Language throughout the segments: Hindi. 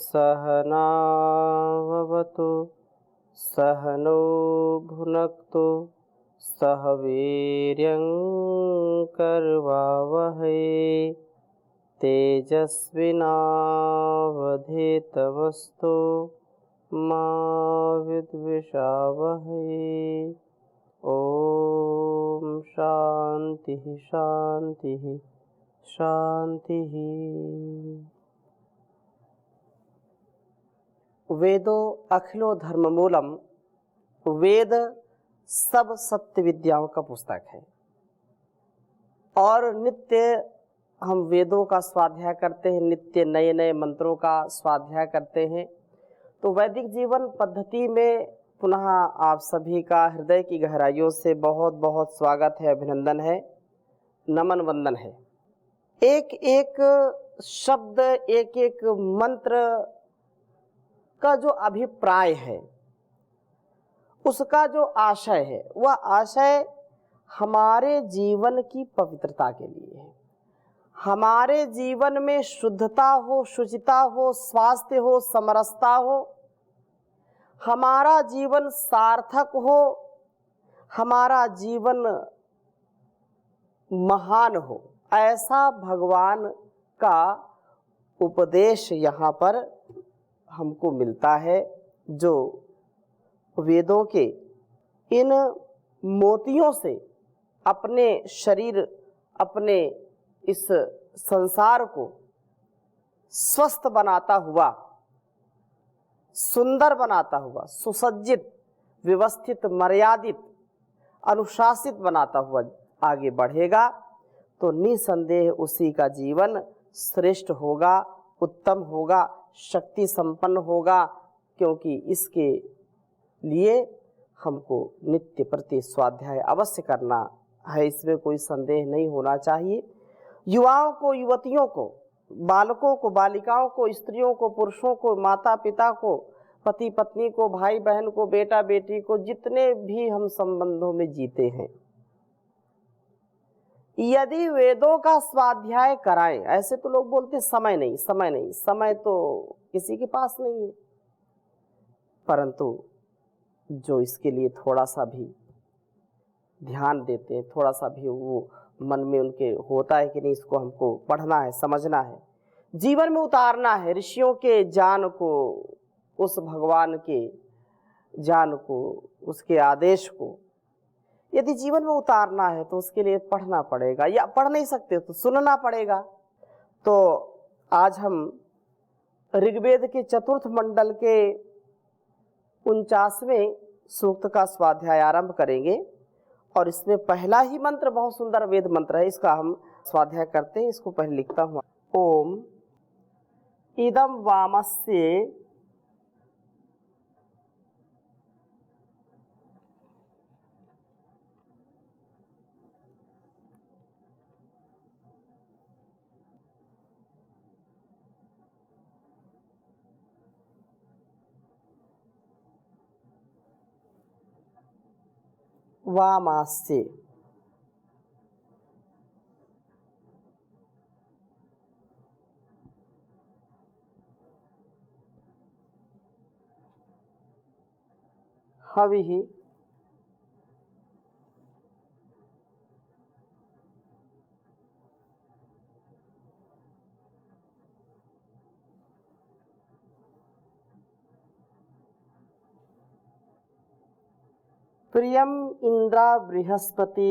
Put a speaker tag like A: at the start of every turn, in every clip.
A: सहनाववतु सहनो भुनक्तु सह वीर्यं करवावहै तेजस्विनावधीतमस्तु मा विद्विषावहै। ओम शांति शांति शांति। वेदो अखिलो धर्ममूलम, वेद सब सत्य विद्याओं का पुस्तक है और नित्य हम वेदों का स्वाध्याय करते हैं, नित्य नए नए मंत्रों का स्वाध्याय करते हैं। तो वैदिक जीवन पद्धति में पुनः आप सभी का हृदय की गहराइयों से बहुत बहुत स्वागत है, अभिनंदन है, नमन वंदन है। एक एक शब्द, एक एक मंत्र का जो अभिप्राय है, उसका जो आशय है, वह आशय हमारे जीवन की पवित्रता के लिए है। हमारे जीवन में शुद्धता हो, शुचिता हो, स्वास्थ्य हो, समरसता हो, हमारा जीवन सार्थक हो, हमारा जीवन महान हो, ऐसा भगवान का उपदेश यहाँ पर हमको मिलता है, जो वेदों के इन मोतियों से अपने शरीर, अपने इस संसार को स्वस्थ बनाता हुआ, सुंदर बनाता हुआ, सुसज्जित, व्यवस्थित, मर्यादित, अनुशासित बनाता हुआ आगे बढ़ेगा तो निसंदेह उसी का जीवन श्रेष्ठ होगा, उत्तम होगा, शक्ति संपन्न होगा। क्योंकि इसके लिए हमको नित्य प्रति स्वाध्याय अवश्य करना है, इसमें कोई संदेह नहीं होना चाहिए। युवाओं को, युवतियों को, बालकों को, बालिकाओं को, स्त्रियों को, पुरुषों को, माता पिता को, पति पत्नी को, भाई बहन को, बेटा बेटी को, जितने भी हम संबंधों में जीते हैं, यदि वेदों का स्वाध्याय कराएं। ऐसे तो लोग बोलते समय नहीं, समय नहीं, समय तो किसी के पास नहीं है, परंतु जो इसके लिए थोड़ा सा भी ध्यान देते हैं, थोड़ा सा भी वो मन में उनके होता है कि नहीं, इसको हमको पढ़ना है, समझना है, जीवन में उतारना है, ऋषियों के ज्ञान को, उस भगवान के ज्ञान को, उसके आदेश को यदि जीवन में उतारना है तो उसके लिए पढ़ना पड़ेगा, या पढ़ नहीं सकते तो सुनना पड़ेगा। तो आज हम ऋग्वेद के चतुर्थ मंडल के 49वें सूक्त का स्वाध्याय आरंभ करेंगे और इसमें पहला ही मंत्र बहुत सुंदर वेद मंत्र है, इसका हम स्वाध्याय करते हैं। इसको पहले लिखता हूँ। ओम इदम वामस्य वामास्य हविः प्रियम इंद्रा बृहस्पति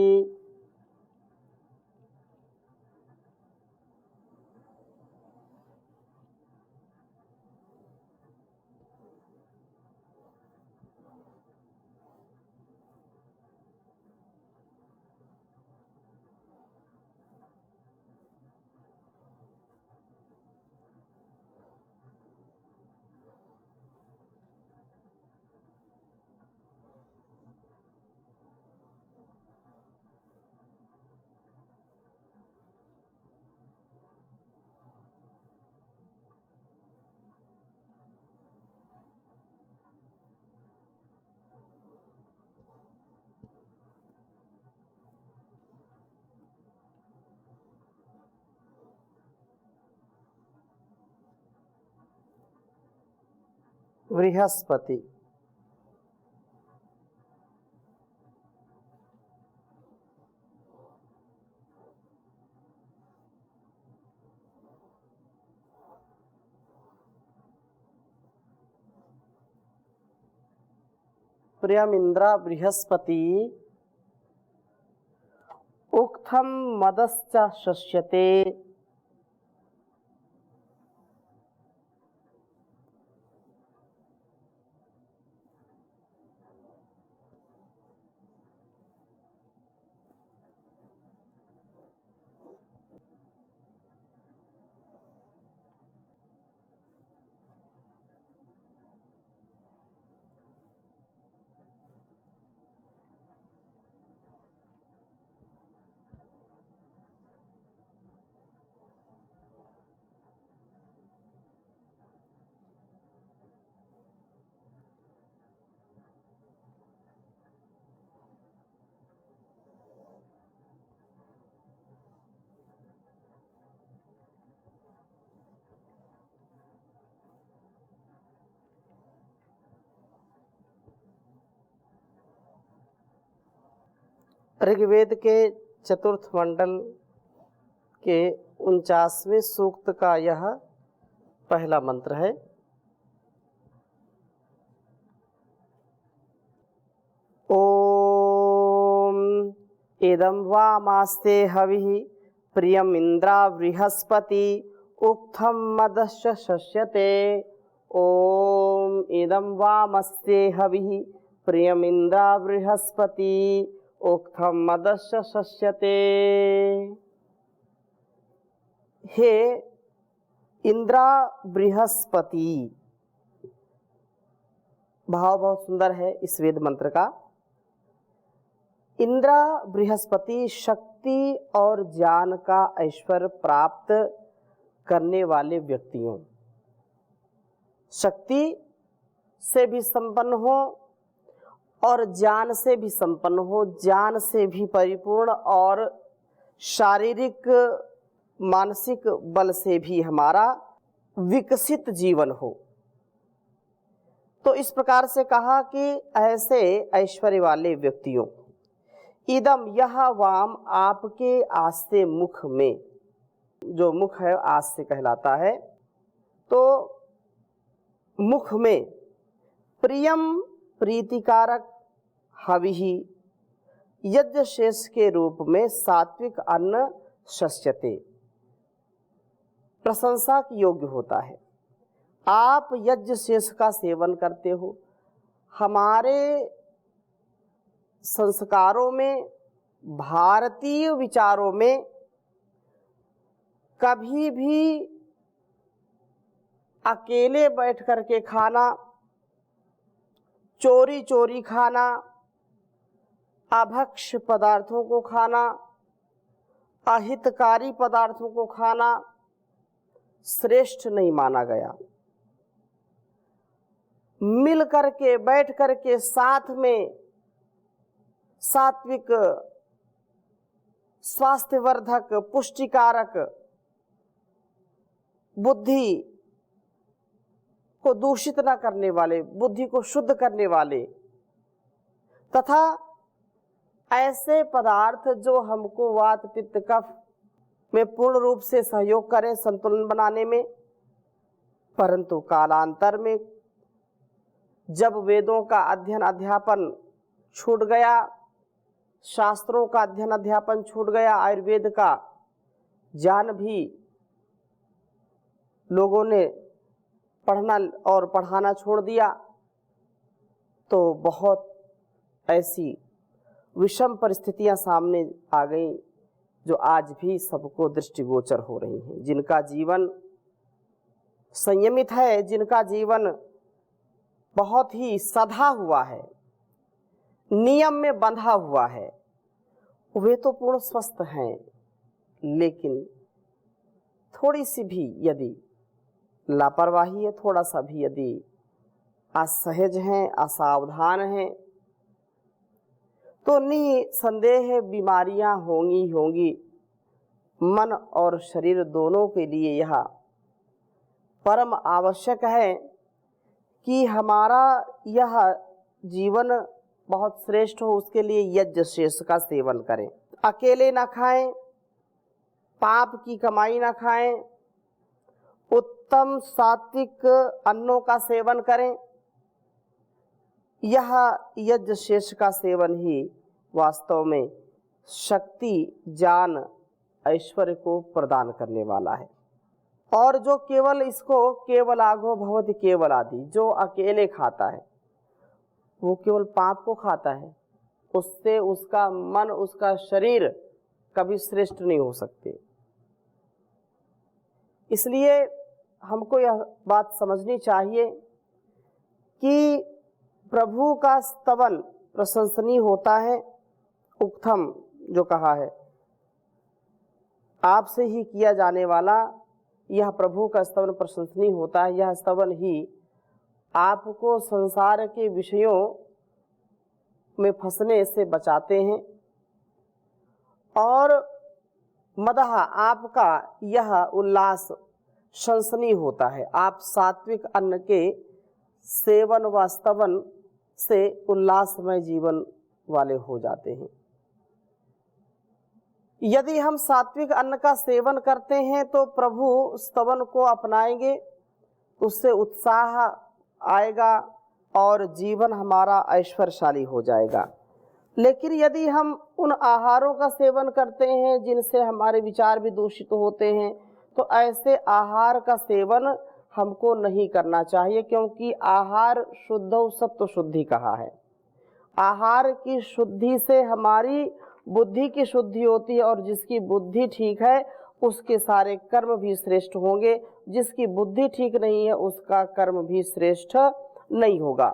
A: बृहस्पति। प्रियमिंद्रा बृहस्पति उक्थम मदश्च शस्यते। ऋग्वेद के चतुर्थ मंडल के 49वें सूक्त का यह पहला मंत्र है। ओम इदं वामास्ते हविः प्रियम इंद्रा बृहस्पति उक्थम मदश्च शस्यते। ओम इदं वामस्ते हविः प्रियम इंद्रा बृहस्पति उक्थम मदश्च शस्यते। हे इंद्रा बृहस्पति। भाव बहुत सुंदर है इस वेद मंत्र का। इंद्रा बृहस्पति शक्ति और ज्ञान का ऐश्वर्य प्राप्त करने वाले व्यक्तियों, शक्ति से भी संपन्न हो और ज्ञान से भी संपन्न हो, ज्ञान से भी परिपूर्ण और शारीरिक मानसिक बल से भी हमारा विकसित जीवन हो। तो इस प्रकार से कहा कि ऐसे ऐश्वर्य वाले व्यक्तियों, इदम यह वाम आपके आस्ते मुख में, जो मुख है आस्ते कहलाता है, तो मुख में प्रियम प्रीतिकारक हविहि यज्ञ शेष के रूप में सात्विक अन्न शस्यते, प्रशंसा की योग्य होता है। आप यज्ञ शेष का सेवन करते हो। हमारे संस्कारों में, भारतीय विचारों में कभी भी अकेले बैठ करके खाना, चोरी चोरी खाना, अभक्ष पदार्थों को खाना, अहितकारी पदार्थों को खाना श्रेष्ठ नहीं माना गया। मिल करके बैठ करके साथ में सात्विक, स्वास्थ्यवर्धक, पुष्टिकारक, बुद्धि को दूषित न करने वाले, बुद्धि को शुद्ध करने वाले तथा ऐसे पदार्थ जो हमको वात पित्त कफ में पूर्ण रूप से सहयोग करें संतुलन बनाने में। परंतु कालांतर में जब वेदों का अध्ययन अध्यापन छूट गया, शास्त्रों का अध्ययन अध्यापन छूट गया, आयुर्वेद का ज्ञान भी लोगों ने पढ़ना और पढ़ाना छोड़ दिया, तो बहुत ऐसी विषम परिस्थितियां सामने आ गई जो आज भी सबको दृष्टिगोचर हो रही हैं। जिनका जीवन संयमित है, जिनका जीवन बहुत ही सधा हुआ है, नियम में बंधा हुआ है, वे तो पूर्ण स्वस्थ हैं। लेकिन थोड़ी सी भी यदि लापरवाही है, थोड़ा सा भी यदि असहज हैं, असावधान हैं, तो निसंदेह बीमारियां होंगी। मन और शरीर दोनों के लिए यह परम आवश्यक है कि हमारा यह जीवन बहुत श्रेष्ठ हो, उसके लिए यज्ञ शेष का सेवन करें। अकेले ना खाएं, पाप की कमाई ना खाएं, उत्तम सात्विक अन्नों का सेवन करें। यह यज्ञ शेष का सेवन ही वास्तव में शक्ति, ज्ञान, ऐश्वर्य को प्रदान करने वाला है। और जो केवल इसको केवलागो भवति केवल आदि, जो अकेले खाता है वो केवल पाप को खाता है, उससे उसका मन, उसका शरीर कभी श्रेष्ठ नहीं हो सकते। इसलिए हमको यह बात समझनी चाहिए कि प्रभु का स्तवन प्रशंसनीय होता है। उक्थम जो कहा है, आपसे ही किया जाने वाला यह प्रभु का स्तवन प्रशंसनीय होता है। यह स्तवन ही आपको संसार के विषयों में फंसने से बचाते हैं। और मदह, आपका यह उल्लास शंसनीय होता है। आप सात्विक अन्न के सेवन व स्तवन से उल्लासमय जीवन वाले हो जाते हैं। यदि हम सात्विक अन्न का सेवन करते हैं तो प्रभु स्तवन को अपनाएंगे, उससे उत्साह आएगा और जीवन हमारा ऐश्वर्यशाली हो जाएगा। लेकिन यदि हम उन आहारों का सेवन करते हैं जिनसे हमारे विचार भी दूषित होते हैं, तो ऐसे आहार का सेवन हमको नहीं करना चाहिए, क्योंकि आहार शुद्ध सत्व शुद्धि कहा है। आहार की शुद्धि से हमारी बुद्धि की शुद्धि होती है, और जिसकी बुद्धि ठीक है उसके सारे कर्म भी श्रेष्ठ होंगे। जिसकी बुद्धि ठीक नहीं है उसका कर्म भी श्रेष्ठ नहीं होगा।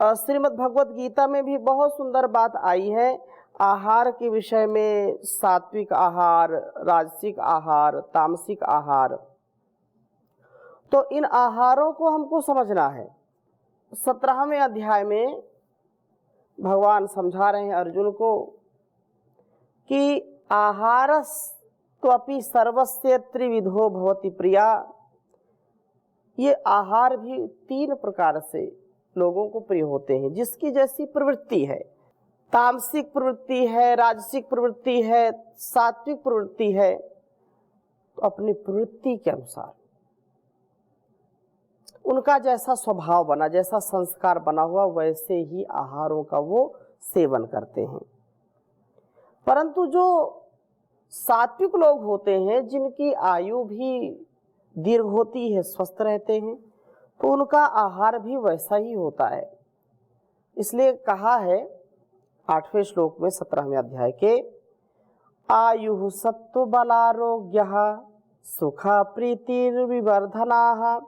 A: श्रीमद् भगवत गीता में भी बहुत सुंदर बात आई है आहार के विषय में। सात्विक आहार, राजसिक आहार, तामसिक आहार, तो इन आहारों को हमको समझना है। 17वें अध्याय में भगवान समझा रहे हैं अर्जुन को कि आहारस्त्वपि सर्वस्य त्रिविधो भवति प्रिया। ये आहार भी 3 प्रकार से लोगों को प्रिय होते हैं, जिसकी जैसी प्रवृत्ति है। तामसिक प्रवृत्ति है, राजसिक प्रवृत्ति है, सात्विक प्रवृत्ति है, तो अपनी प्रवृत्ति के अनुसार उनका जैसा स्वभाव बना, जैसा संस्कार बना हुआ, वैसे ही आहारों का वो सेवन करते हैं। परंतु जो सात्विक लोग होते हैं, जिनकी आयु भी दीर्घ होती है, स्वस्थ रहते हैं, तो उनका आहार भी वैसा ही होता है। इसलिए कहा है 8वें श्लोक में 17वें अध्याय के, आयु सत्व बलारोग्यः सुख प्रीतिर्विवर्धनाः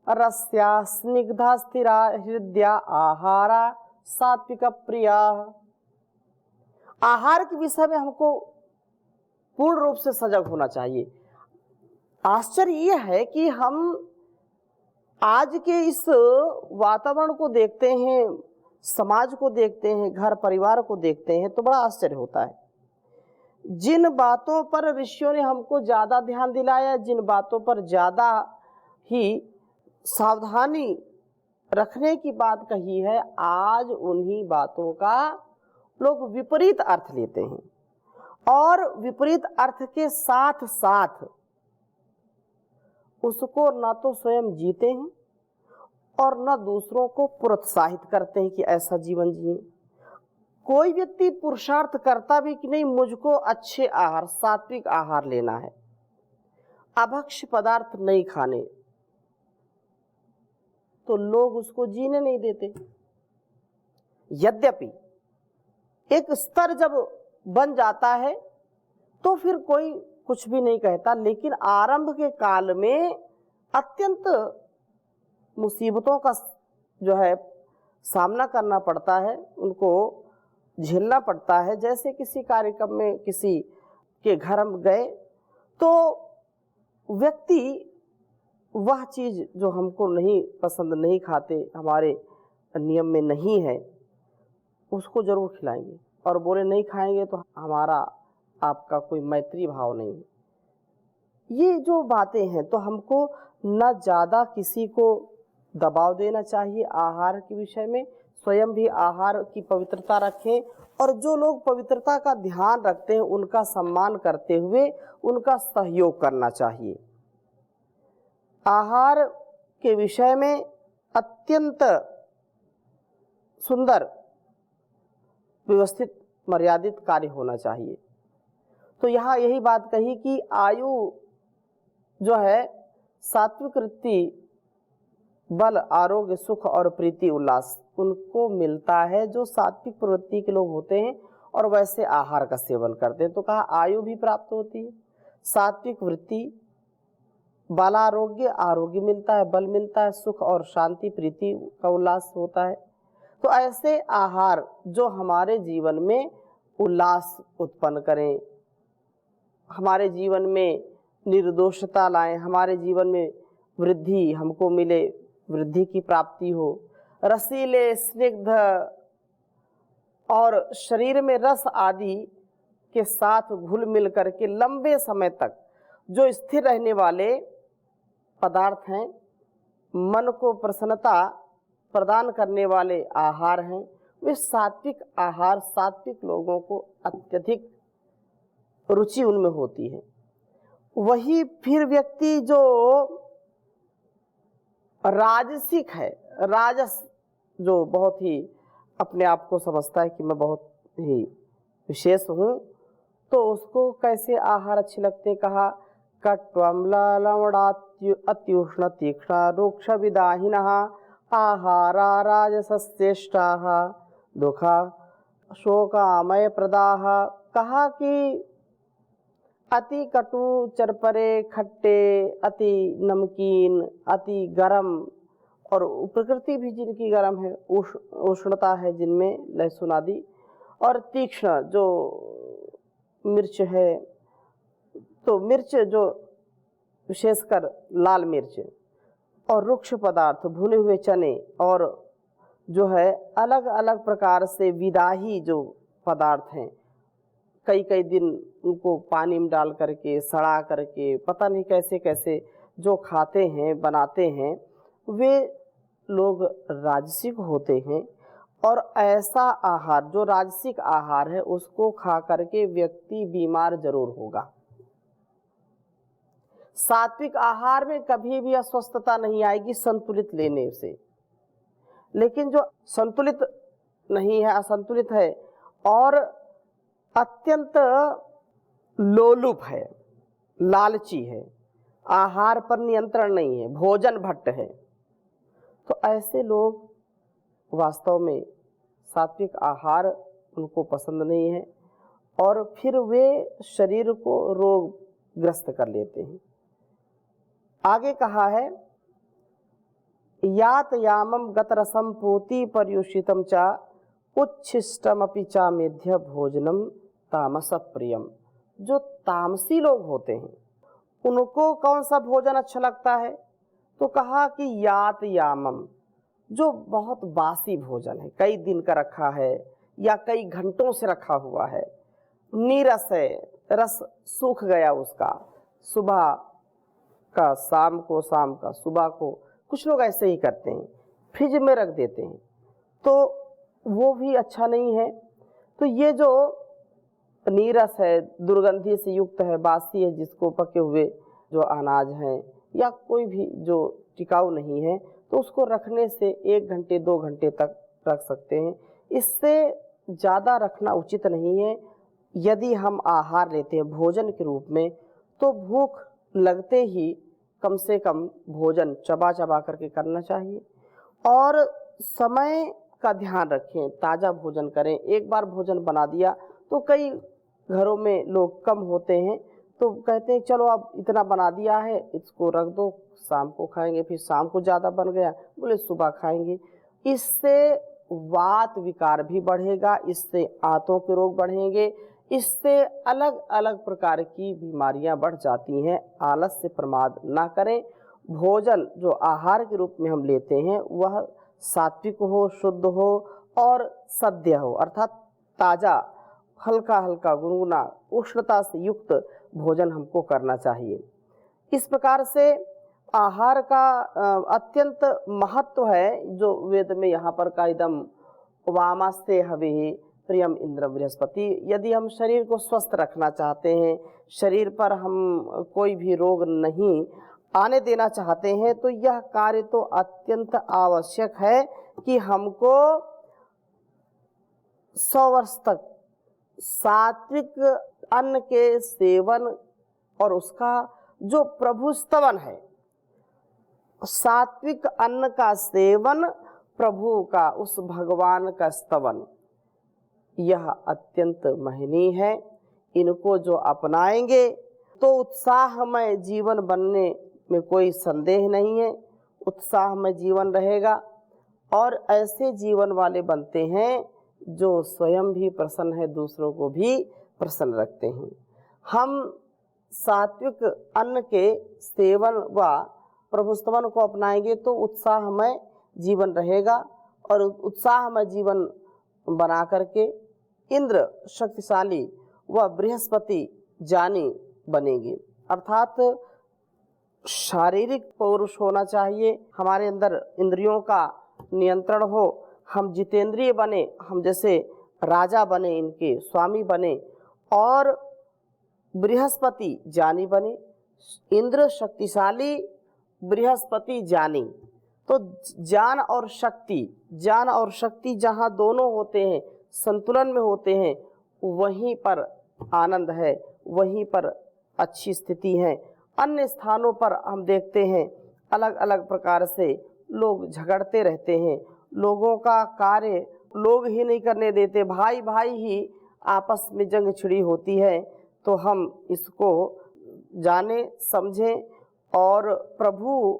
A: रस्या स्निग्धा स्थिरा हृदया आहारा सात्विक प्रिया। आहार के विषय में हमको पूर्ण रूप से सजग होना चाहिए। आश्चर्य यह है कि हम आज के इस वातावरण को देखते हैं, समाज को देखते हैं, घर परिवार को देखते हैं, तो बड़ा आश्चर्य होता है। जिन बातों पर ऋषियों ने हमको ज़्यादा ध्यान दिलाया, जिन बातों पर ज़्यादा ही सावधानी रखने की बात कही है, आज उन्हीं बातों का लोग विपरीत अर्थ लेते हैं, और विपरीत अर्थ के साथ साथ उसको न तो स्वयं जीते हैं और न दूसरों को प्रोत्साहित करते हैं कि ऐसा जीवन जिए। कोई व्यक्ति पुरुषार्थ करता भी कि नहीं, मुझको अच्छे आहार, सात्विक आहार लेना है, अभक्ष्य पदार्थ नहीं खाने, तो लोग उसको जीने नहीं देते। यद्यपि एक स्तर जब बन जाता है तो फिर कोई कुछ भी नहीं कहता, लेकिन आरंभ के काल में अत्यंत मुसीबतों का जो है सामना करना पड़ता है, उनको झेलना पड़ता है। जैसे किसी कार्यक्रम में किसी के घर हम गए तो व्यक्ति वह चीज़ जो हमको नहीं पसंद, नहीं खाते, हमारे नियम में नहीं है, उसको जरूर खिलाएंगे, और बोले नहीं खाएंगे तो हमारा आपका कोई मैत्री भाव नहीं। ये जो बातें हैं, तो हमको न ज़्यादा किसी को दबाव देना चाहिए आहार के विषय में, स्वयं भी आहार की पवित्रता रखें, और जो लोग पवित्रता का ध्यान रखते हैं उनका सम्मान करते हुए उनका सहयोग करना चाहिए। आहार के विषय में अत्यंत सुंदर व्यवस्थित मर्यादित कार्य होना चाहिए। तो यहाँ यही बात कही कि आयु जो है सात्विक वृत्ति, बल, आरोग्य, सुख और प्रीति, उल्लास उनको मिलता है जो सात्विक प्रवृत्ति के लोग होते हैं और वैसे आहार का सेवन करते हैं। तो कहा आयु भी प्राप्त होती है, सात्विक वृत्ति, बलारोग्य, आरोग्य मिलता है, बल मिलता है, सुख और शांति, प्रीति का उल्लास होता है। तो ऐसे आहार जो हमारे जीवन में उल्लास उत्पन्न करें, हमारे जीवन में निर्दोषता लाएं, हमारे जीवन में वृद्धि हमको मिले, वृद्धि की प्राप्ति हो, रसीले, स्निग्ध और शरीर में रस आदि के साथ घुल मिल करके लंबे समय तक जो स्थिर रहने वाले पदार्थ हैं, मन को प्रसन्नता प्रदान करने वाले आहार हैं, वे सात्विक आहार, सात्विक लोगों को अत्यधिक रुचि उनमें होती है। वही फिर व्यक्ति जो राजसिक है, राजस जो बहुत ही अपने आप को समझता है कि मैं बहुत ही विशेष हूँ, तो उसको कैसे आहार अच्छे लगते? कहा कट्वम्लवणात्य अत्युष्ण तीक्ष्ण रुक्ष विदाहिनः आहारा राजसस्येष्टाः दुखा शोकामय प्रदाः। कहा कि अति कटु, चरपरे, खट्टे, अति नमकीन, अति गरम, और प्रकृति भी जिनकी गरम है, उष्णता है जिनमें, लहसुन आदि, और तीक्ष्ण जो मिर्च है, तो मिर्च जो विशेषकर लाल मिर्च, और रुक्ष पदार्थ, भुने हुए चने, और जो है अलग अलग प्रकार से विदाही जो पदार्थ हैं, कई कई दिन उनको पानी में डाल करके, सड़ा करके, पता नहीं कैसे कैसे जो खाते हैं, बनाते हैं, वे लोग राजसिक होते हैं। और ऐसा आहार जो राजसिक आहार है उसको खा करके व्यक्ति बीमार जरूर होगा। सात्विक आहार में कभी भी अस्वस्थता नहीं आएगी संतुलित लेने से, लेकिन जो संतुलित नहीं है, असंतुलित है और अत्यंत लोलुप है, लालची है, आहार पर नियंत्रण नहीं है, भोजन भट्ट है, तो ऐसे लोग वास्तव में सात्विक आहार उनको पसंद नहीं है और फिर वे शरीर को रोगग्रस्त कर लेते हैं। आगे कहा है यात यामम गतरसम पूति पर्युषितम चा उच्छिष्टम अपि चा मेध्य भोजनम तामस प्रियम। जो तामसी लोग होते हैं उनको कौन सा भोजन अच्छा लगता है? तो कहा कि यात यामम, जो बहुत बासी भोजन है, कई दिन का रखा है या कई घंटों से रखा हुआ है, नीरस है, रस सूख गया उसका, सुबह का शाम को, शाम का सुबह को, कुछ लोग ऐसे ही करते हैं, फ्रिज में रख देते हैं, तो वो भी अच्छा नहीं है। तो ये जो नीरस है, दुर्गंधि से युक्त है, बासी है, जिसको पके हुए जो अनाज हैं या कोई भी जो टिकाऊ नहीं है, तो उसको रखने से 1 घंटे 2 घंटे तक रख सकते हैं, इससे ज़्यादा रखना उचित नहीं है। यदि हम आहार लेते हैं भोजन के रूप में तो भूख लगते ही कम से कम भोजन चबा चबा करके करना चाहिए और समय का ध्यान रखें, ताज़ा भोजन करें। एक बार भोजन बना दिया तो कई घरों में लोग कम होते हैं तो कहते हैं चलो अब इतना बना दिया है, इसको रख दो, शाम को खाएंगे, फिर शाम को ज़्यादा बन गया, बोले सुबह खाएंगे। इससे वात विकार भी बढ़ेगा, इससे आंतों के रोग बढ़ेंगे, इससे अलग अलग प्रकार की बीमारियां बढ़ जाती हैं। आलस से प्रमाद ना करें। भोजन जो आहार के रूप में हम लेते हैं वह सात्विक हो, शुद्ध हो और सद्य हो, अर्थात ताज़ा, हल्का हल्का, गुनगुना, उष्णता से युक्त भोजन हमको करना चाहिए। इस प्रकार से आहार का अत्यंत महत्व है, जो वेद में यहाँ पर का एकदम वामास्ते हविः प्रियम इंद्र बृहस्पति। यदि हम शरीर को स्वस्थ रखना चाहते हैं, शरीर पर हम कोई भी रोग नहीं आने देना चाहते हैं, तो यह कार्य तो अत्यंत आवश्यक है कि हमको 100 वर्ष तक सात्विक अन्न के सेवन और उसका जो प्रभु स्तवन है, सात्विक अन्न का सेवन, प्रभु का उस भगवान का स्तवन, यह अत्यंत महनीय है। इनको जो अपनाएंगे तो उत्साहमय जीवन बनने में कोई संदेह नहीं है, उत्साहमय जीवन रहेगा और ऐसे जीवन वाले बनते हैं जो स्वयं भी प्रसन्न है, दूसरों को भी प्रसन्न रखते हैं। हम सात्विक अन्न के सेवन व प्रभु स्तवन को अपनाएंगे तो उत्साहमय जीवन रहेगा और उत्साहमय जीवन बना करके इंद्र शक्तिशाली व बृहस्पति जानी बनेंगे। अर्थात शारीरिक पौरुष होना चाहिए, हमारे अंदर इंद्रियों का नियंत्रण हो, हम जितेंद्रिय बने, हम जैसे राजा बने, इनके स्वामी बने और बृहस्पति जानी बने। इंद्र शक्तिशाली, बृहस्पति जानी, तो ज्ञान और शक्ति जहाँ दोनों होते हैं, संतुलन में होते हैं, वहीं पर आनंद है, वहीं पर अच्छी स्थिति है। अन्य स्थानों पर हम देखते हैं अलग अलग प्रकार से लोग झगड़ते रहते हैं, लोगों का कार्य लोग ही नहीं करने देते, भाई भाई ही आपस में जंग छिड़ी होती है। तो हम इसको जाने समझें और प्रभु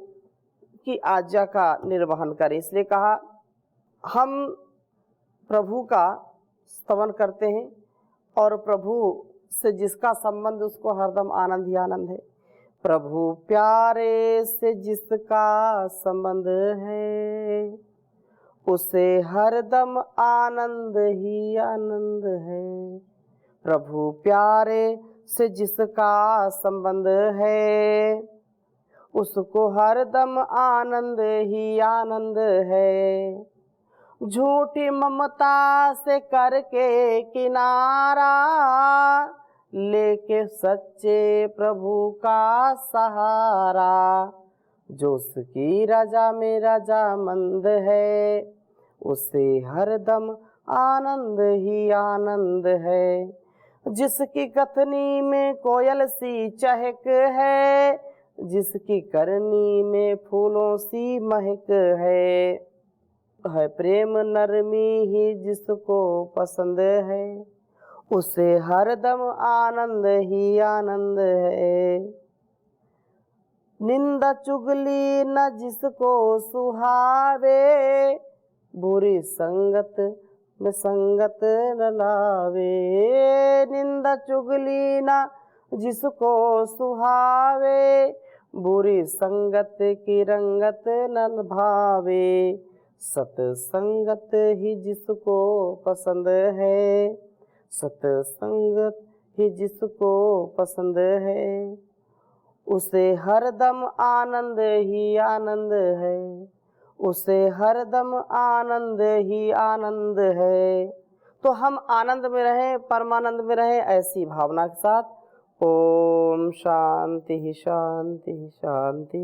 A: की आज्ञा का निर्वहन करें। इसलिए कहा हम प्रभु का स्तवन करते हैं और प्रभु से जिसका संबंध उसको हरदम आनंद ही आनंद है। प्रभु प्यारे से जिसका संबंध है उसे हरदम आनंद ही आनंद है। प्रभु प्यारे से जिसका संबंध है उसको हरदम आनंद ही आनंद है। झूठी ममता से करके किनारा लेके सच्चे प्रभु का सहारा, जो उसकी रजा में रजामंद है उसे हरदम आनंद ही आनंद है। जिसकी कथनी में कोयल सी चहक है, जिसकी करनी में फूलों सी महक है प्रेम नरमी ही जिसको पसंद है उसे हरदम आनंद ही आनंद है। निंदा चुगली न जिसको सुहावे, बुरी संगत में संगत न लावे। निंदा चुगली न जिसको सुहावे, बुरी संगत की रंगत न भावे। सतसंगत ही जिसको पसंद है, सतसंगत ही जिसको पसंद है उसे हरदम आनंद ही आनंद है, उसे हरदम आनंद ही आनंद है। तो हम आनंद में रहें, परमानंद में रहें, ऐसी भावना के साथ। ओम शांति शांति शांति।